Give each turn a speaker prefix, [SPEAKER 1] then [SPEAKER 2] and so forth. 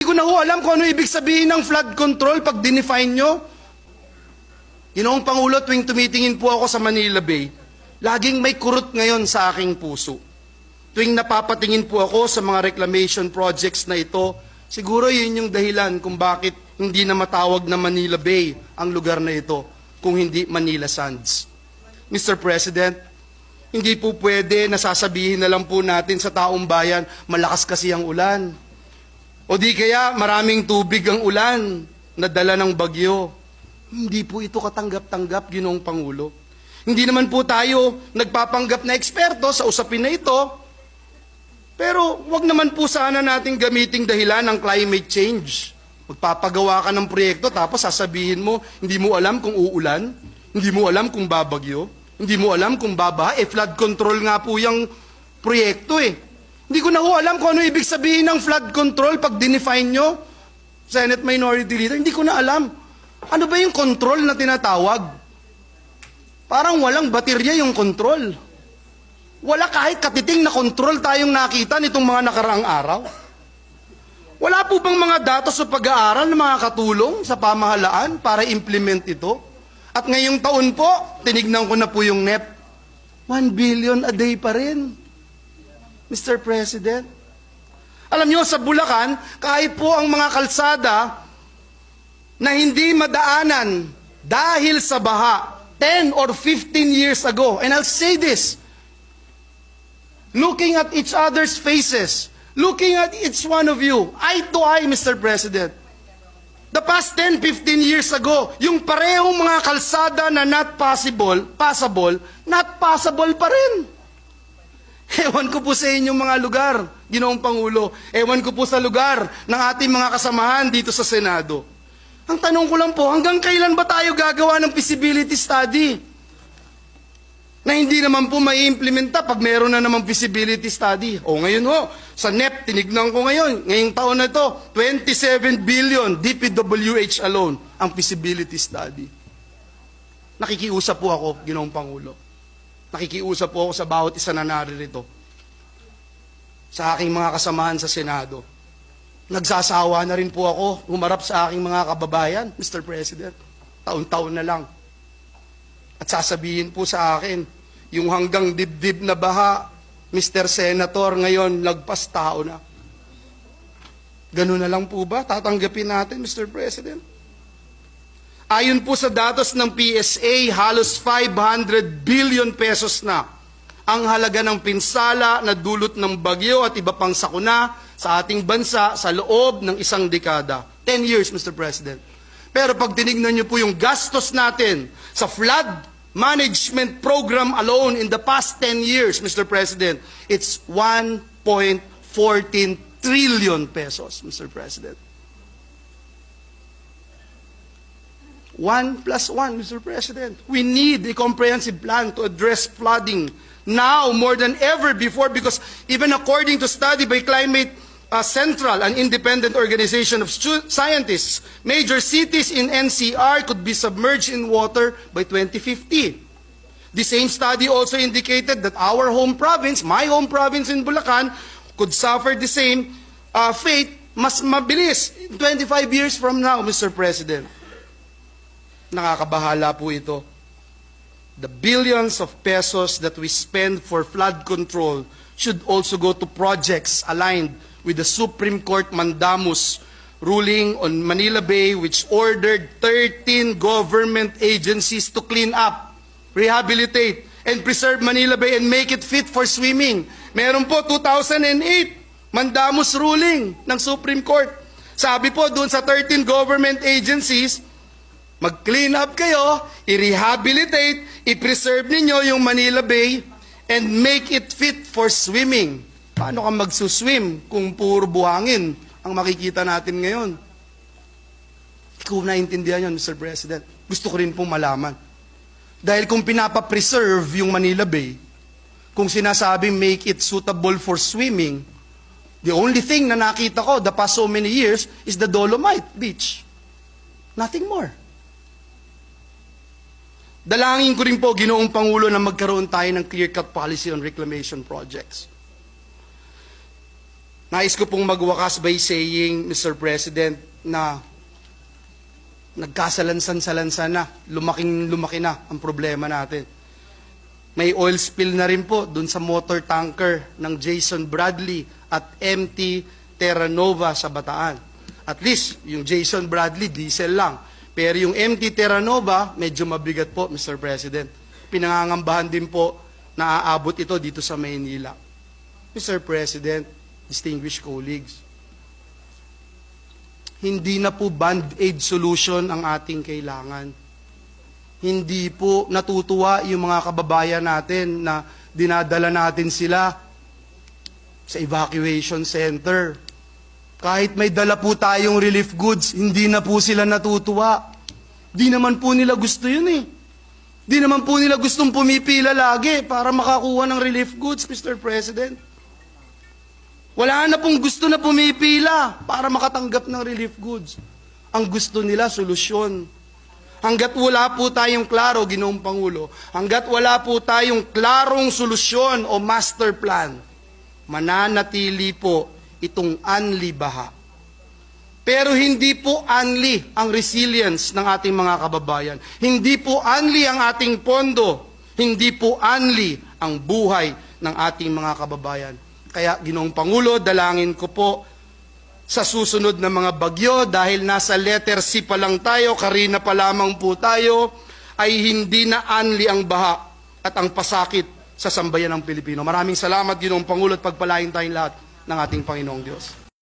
[SPEAKER 1] ko na ho alam kung ano ibig sabihin ng flood control pag dinefine nyo. Ginoong Pangulo, tuwing tumitingin po ako sa Manila Bay, laging may kurot ngayon sa aking puso. Tuwing napapatingin po ako sa mga reclamation projects na ito, siguro yun yung dahilan kung bakit hindi na matawag na Manila Bay ang lugar na ito, kung hindi Manila Sands. Mr. President, hindi po pwede na sasabihin na lang po natin sa taong bayan, malakas kasi ang ulan. O di kaya maraming tubig ang ulan na dala ng bagyo. Hindi po ito katanggap-tanggap, Ginoong Pangulo. Hindi naman po tayo nagpapanggap na eksperto sa usapin na ito. Pero wag naman po sana nating gamiting dahilan ng climate change. Magpapagawa ka ng proyekto tapos sasabihin mo, hindi mo alam kung uulan, hindi mo alam kung babagyo, hindi mo alam kung babaha. Flood control nga po yung proyekto eh. Hindi ko na ho alam kung ano ibig sabihin ng flood control pag dinefine nyo, Senate Minority Leader. Hindi ko na alam. Ano ba yung control na tinatawag? Parang walang baterya yung control. Wala kahit katiting na control tayong nakita nitong mga nakaraang araw. Wala po bang mga datos sa pag-aaral na makakatulong sa pamahalaan para implement ito? At ngayong taon po, tinignan ko na po yung NEP. 1 billion a day pa rin. Mr. President. Alam nyo, sa Bulacan, kahit po ang mga kalsada na hindi madaanan dahil sa baha 10 or 15 years ago, and I'll say this, looking at each other's faces, looking at each one of you, eye to eye, Mr. President. The past 10, 15 years ago, yung parehong mga kalsada na not passable pa rin. Ewan ko po sa inyong mga lugar, Ginoong Pangulo. Ewan ko po sa lugar ng ating mga kasamahan dito sa Senado. Ang tanong ko lang po, hanggang kailan ba tayo gagawa ng feasibility study? Na hindi naman po mai-implementa pag meron na namang feasibility study. O ngayon ho, sa NEP, tinignan ko ngayon, ngayong taon na ito, 27 billion DPWH alone ang feasibility study. Nakikiusap po ako, Ginoong Pangulo. Nakikiusap po ako sa bawat isa na naririto. Sa aking mga kasamahan sa Senado. Nagsasawa na rin po ako humarap sa aking mga kababayan, Mr. President. Taon-taon na lang. At sasabihin po sa akin, yung hanggang dibdib na baha, Mr. Senator, ngayon lagpas tao na. Ganun na lang po ba? Tatanggapin natin, Mr. President? Ayon po sa datos ng PSA, halos 500 billion pesos na ang halaga ng pinsala na dulot ng bagyo at iba pang sakuna sa ating bansa sa loob ng isang dekada. 10 years, Mr. President. Pero pag tinignan niyo po yung gastos natin sa flood management program alone in the past 10 years, Mr. President, it's 1.14 trillion pesos, Mr. President. 1 plus 1, Mr. President. We need a comprehensive plan to address flooding now more than ever before, because even according to study by Climate Central, an independent organization of scientists, major cities in NCR could be submerged in water by 2050. The same study also indicated that our home province, my home province in Bulacan, could suffer the same fate mas mabilis 25 years from now, Mr. President. Nakakabahala po ito. The billions of pesos that we spend for flood control should also go to projects aligned with the Supreme Court mandamus ruling on Manila Bay, which ordered 13 government agencies to clean up, rehabilitate, and preserve Manila Bay and make it fit for swimming. Meron po 2008 mandamus ruling ng Supreme Court. Sabi po doon sa 13 government agencies, mag-clean up kayo, i-rehabilitate, i-preserve ninyo yung Manila Bay, and make it fit for swimming. Paano ka magsuswim kung puro buhangin ang makikita natin ngayon? Hindi ko naintindihan yun, Mr. President. Gusto ko rin pong malaman. Dahil kung pinapapreserve yung Manila Bay, kung sinasabi make it suitable for swimming, the only thing na nakita ko the past so many years is the Dolomite Beach. Nothing more. Dalangin ko rin po, Ginoong Pangulo, na magkaroon tayo ng clear-cut policy on reclamation projects. Nais ko pong magwakas by saying, Mr. President, na nagkasalansan-salansan na, lumaki na ang problema natin. May oil spill na rin po dun sa motor tanker ng Jason Bradley at MT Terra Nova sa Bataan. At least, yung Jason Bradley, diesel lang. Pero yung MT Terra Nova, medyo mabigat po, Mr. President. Pinangangambahan din po na aabot ito dito sa Maynila. Mr. President, distinguished colleagues, hindi na po band-aid solution ang ating kailangan. Hindi po natutuwa yung mga kababayan natin na dinadala natin sila sa evacuation center. Kahit may dala po tayong relief goods, hindi na po sila natutuwa. Di naman po nila gusto yun eh. Di naman po nila gustong pumipila lagi para makakuha ng relief goods, Mr. President. Wala na pong gusto na pumipila para makatanggap ng relief goods. Ang gusto nila, solusyon. Hanggat wala po tayong klaro, Ginoong Pangulo, hanggat wala po tayong klarong solusyon o master plan, mananatili po itong unli baha. Pero hindi po unli ang resilience ng ating mga kababayan. Hindi po unli ang ating pondo. Hindi po unli ang buhay ng ating mga kababayan. Kaya, Ginoong Pangulo, dalangin ko po sa susunod na mga bagyo, dahil nasa letter C pa lang tayo, karina pa lamang po tayo, ay hindi na unli ang baha at ang pasakit sa sambayan ng Pilipino. Maraming salamat, Ginoong Pangulo, at pagpalain tayong lahat ng ating Panginoong Diyos.